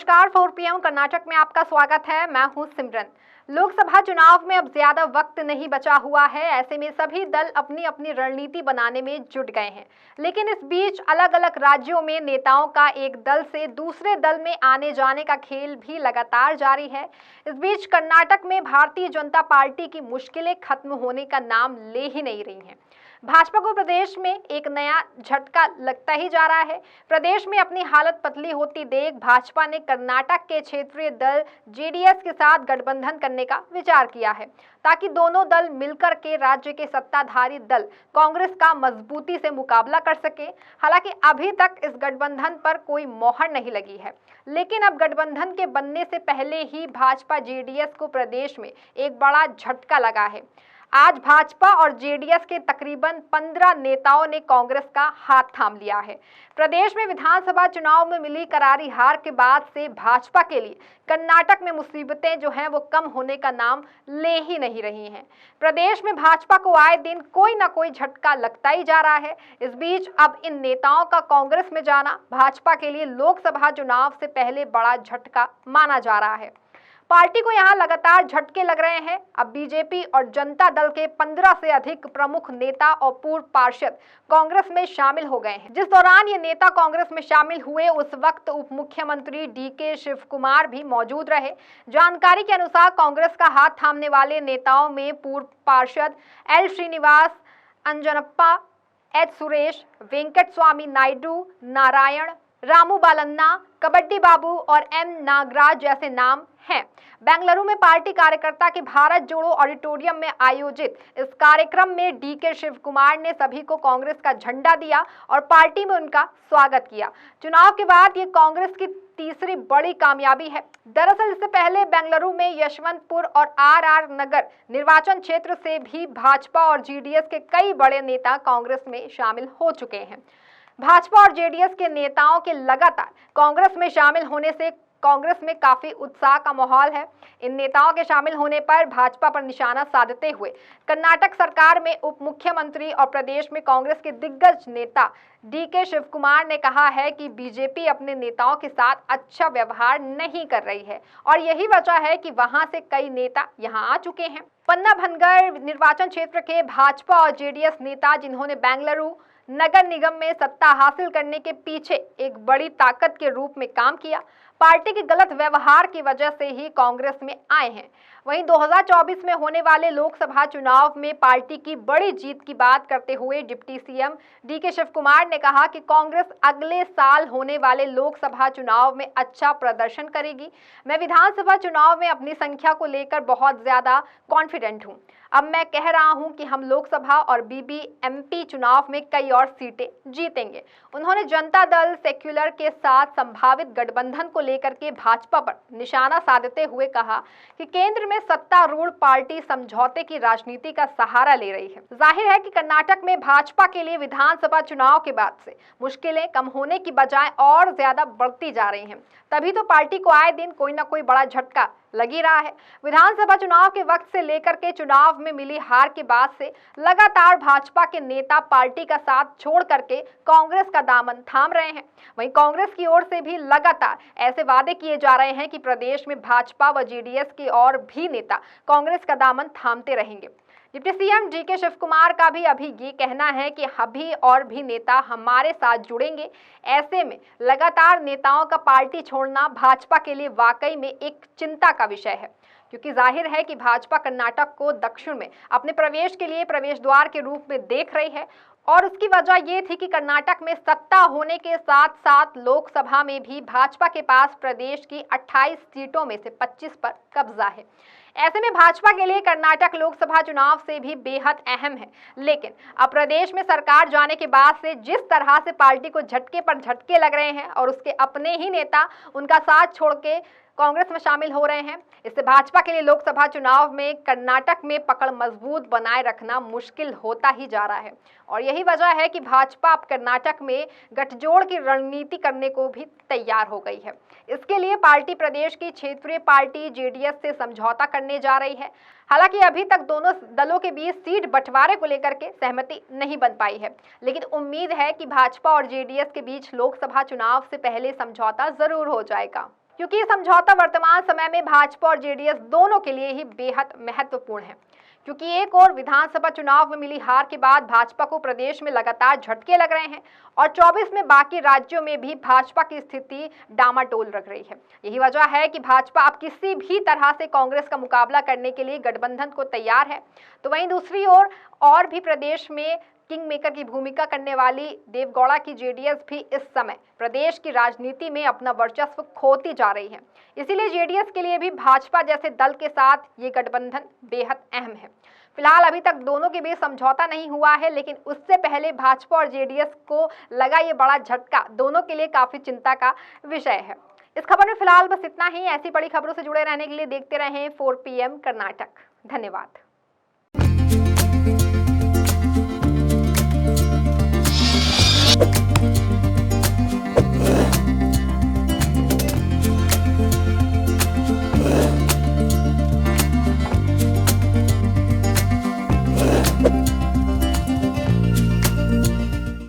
नमस्कार, 4 PM कर्नाटक में आपका स्वागत है। मैं हूं सिमरन। लोकसभा चुनाव में अब ज्यादा वक्त नहीं बचा हुआ है। ऐसे में सभी दल अपनी अपनी रणनीति बनाने में जुट गए हैं। लेकिन इस बीच अलग अलग राज्यों में नेताओं का एक दल से दूसरे दल में आने जाने का खेल भी लगातार जारी है। इस बीच कर्नाटक में भारतीय जनता पार्टी की मुश्किलें खत्म होने का नाम ले ही नहीं रही हैं। भाजपा को प्रदेश में एक नया झटका लगता ही जा रहा है। प्रदेश में अपनी हालत पतली होती देख भाजपा ने कर्नाटक के क्षेत्रीय दल जेडीएस के साथ गठबंधन करने का विचार किया है, ताकि दोनों दल मिलकर के राज्य के सत्ताधारी दल कांग्रेस का मजबूती से मुकाबला कर सके। हालांकि अभी तक इस गठबंधन पर कोई मोहर नहीं लगी है, लेकिन अब गठबंधन के बनने से पहले ही भाजपा जेडीएस को प्रदेश में एक बड़ा झटका लगा है। आज भाजपा और जेडीएस के तकरीबन 15 नेताओं ने कांग्रेस का हाथ थाम लिया है। प्रदेश में विधानसभा चुनाव में मिली करारी हार के बाद से भाजपा के लिए कर्नाटक में मुसीबतें जो हैं वो कम होने का नाम ले ही नहीं रही हैं। प्रदेश में भाजपा को आए दिन कोई ना कोई झटका लगता ही जा रहा है। इस बीच अब इन नेताओं का कांग्रेस में जाना भाजपा के लिए लोकसभा चुनाव से पहले बड़ा झटका माना जा रहा है। पार्टी को यहां लगातार झटके लग रहे हैं। अब बीजेपी और जनता दल के 15 से अधिक प्रमुख नेता और पूर्व पार्षद कांग्रेस में शामिल हो गए हैं। जिस दौरान ये नेता कांग्रेस में शामिल हुए उस वक्त उप मुख्यमंत्री डीके शिव कुमार भी मौजूद रहे। जानकारी के अनुसार कांग्रेस का हाथ थामने वाले नेताओं में पूर्व पार्षद एल श्रीनिवास, अंजनप्पा, एच सुरेश, वेंकट स्वामी नायडू, नारायण, रामू बालन्ना, कबड्डी बाबू और एम नागराज जैसे नाम हैं। बेंगलुरु में पार्टी कार्यकर्ता के भारत जोड़ो ऑडिटोरियम में आयोजित इस कार्यक्रम में डीके शिव कुमार ने सभी को कांग्रेस का झंडा दिया और पार्टी में उनका स्वागत किया। चुनाव के बाद ये कांग्रेस की तीसरी बड़ी कामयाबी है। दरअसल इससे पहले बेंगलुरु में यशवंतपुर और आरआर नगर निर्वाचन क्षेत्र से भी भाजपा और जेडीएस के कई बड़े नेता कांग्रेस में शामिल हो चुके हैं। भाजपा और जेडीएस के नेताओं के लगातार कांग्रेस में शामिल होने से कांग्रेस में काफी उत्साह का माहौल है। इन नेताओं के शामिल होने पर भाजपा पर निशाना साधते हुए कर्नाटक सरकार में उप मुख्यमंत्री और प्रदेश में कांग्रेस के दिग्गज नेता डीके शिव कुमार ने कहा है कि बीजेपी अपने नेताओं के साथ अच्छा व्यवहार नहीं कर रही है और यही वजह है कि वहां से कई नेता यहां आ चुके हैं। पन्ना-भनगढ़ निर्वाचन क्षेत्र के भाजपा और जेडीएस नेता जिन्होंने बेंगलुरु नगर निगम में सत्ता हासिल करने के पीछे एक बड़ी ताकत के रूप में काम किया, पार्टी के गलत व्यवहार की वजह से ही कांग्रेस में आए हैं। वहीं 2024 में होने वाले लोकसभा चुनाव में पार्टी की बड़ी जीत की बात करते हुए deputy CM DK Shivakumar ने कहा कि कांग्रेस अगले साल होने वाले लोकसभा चुनाव में अच्छा प्रदर्शन करेगी। मैं विधानसभा चुनाव में अपनी संख्या को लेकर बहुत ज्यादा कॉन्फिडेंट हूं। अब मैं कह रहा हूं कि हम लोकसभा और बीबीएमपी चुनाव में कई और सीटें जीतेंगे। उन्होंने जनता दल सेक्युलर के साथ संभावित गठबंधन को लेकर के भाजपा पर निशाना साधते हुए कहा कि केंद्र में सत्तारूढ़ पार्टी समझौते की राजनीति का सहारा ले रही है। जाहिर है कि कर्नाटक में भाजपा के लिए विधानसभा चुनाव के बाद से मुश्किलें कम होने की बजाय और ज्यादा बढ़ती जा रही हैं। तभी तो पार्टी को आए दिन कोई ना कोई बड़ा झटका लग ही रहा है। विधानसभा चुनाव के वक्त से लेकर के चुनाव में मिली हार के बाद से लगातार भाजपा के नेता पार्टी का साथ छोड़ करके कांग्रेस का दामन थाम रहे हैं। वहीं कांग्रेस की ओर से भी लगातार ऐसे वादे किए जा रहे हैं कि प्रदेश में भाजपा व जेडीएस के और भी नेता कांग्रेस का दामन थामते रहेंगे। Deputy CM DK Shivakumar का भी अभी ये कहना है कि अभी और भी नेता हमारे साथ जुड़ेंगे। ऐसे में लगातार नेताओं का पार्टी छोड़ना भाजपा के लिए वाकई में एक चिंता का विषय है, क्योंकि जाहिर है कि भाजपा कर्नाटक को दक्षिण में अपने प्रवेश के लिए प्रवेश द्वार के रूप में देख रही है और उसकी वजह ये थी कि कर्नाटक में सत्ता होने के साथ साथ लोकसभा में भी भाजपा के पास प्रदेश की 28 सीटों में से 25 पर कब्जा है। ऐसे में भाजपा के लिए कर्नाटक लोकसभा चुनाव से भी बेहद अहम है। लेकिन अब प्रदेश में सरकार जाने के बाद से जिस तरह से पार्टी को झटके पर झटके लग रहे हैं और उसके अपने ही नेता उनका साथ छोड़ के कांग्रेस में शामिल हो रहे हैं, इससे भाजपा के लिए लोकसभा चुनाव में कर्नाटक में पकड़ मजबूत बनाए रखना मुश्किल होता ही जा रहा है। और यही वजह है कि भाजपा अब कर्नाटक में गठजोड़ की रणनीति करने को भी तैयार हो गई है। इसके लिए पार्टी प्रदेश की क्षेत्रीय पार्टी जेडीएस से समझौता करने जा रही है। हालांकि अभी तक दोनों दलों के बीच सीट बंटवारे को लेकर के सहमति नहीं बन पाई है, लेकिन उम्मीद है कि भाजपा और जेडीएस के बीच लोकसभा चुनाव से पहले समझौता जरूर हो जाएगा। क्योंकि ये समझौता वर्तमान समय में भाजपा और जेडीएस दोनों के लिए ही बेहद महत्वपूर्ण है। क्योंकि एक और विधानसभा चुनाव में मिली हार के बाद भाजपा को प्रदेश में लगातार झटके लग रहे हैं और 24 में बाकी राज्यों में भी भाजपा की स्थिति डामाडोल लग रही है। यही वजह है कि भाजपा अब किसी भी तरह से कांग्रेस का मुकाबला करने के लिए गठबंधन को तैयार है। तो वहीं दूसरी ओर और भी प्रदेश में किंग मेकर की भूमिका करने वाली देवगौड़ा की जेडीएस भी इस समय प्रदेश की राजनीति में अपना वर्चस्व खोती जा रही है। इसीलिए जेडीएस के लिए भी भाजपा जैसे दल के साथ ये गठबंधन बेहद अहम है। फिलहाल अभी तक दोनों के बीच समझौता नहीं हुआ है, लेकिन उससे पहले भाजपा और जेडीएस को लगा ये बड़ा झटका दोनों के लिए काफी चिंता का विषय है। इस खबर में फिलहाल बस इतना ही। ऐसी बड़ी खबरों से जुड़े रहने के लिए देखते रहें 4 PM कर्नाटक। धन्यवाद।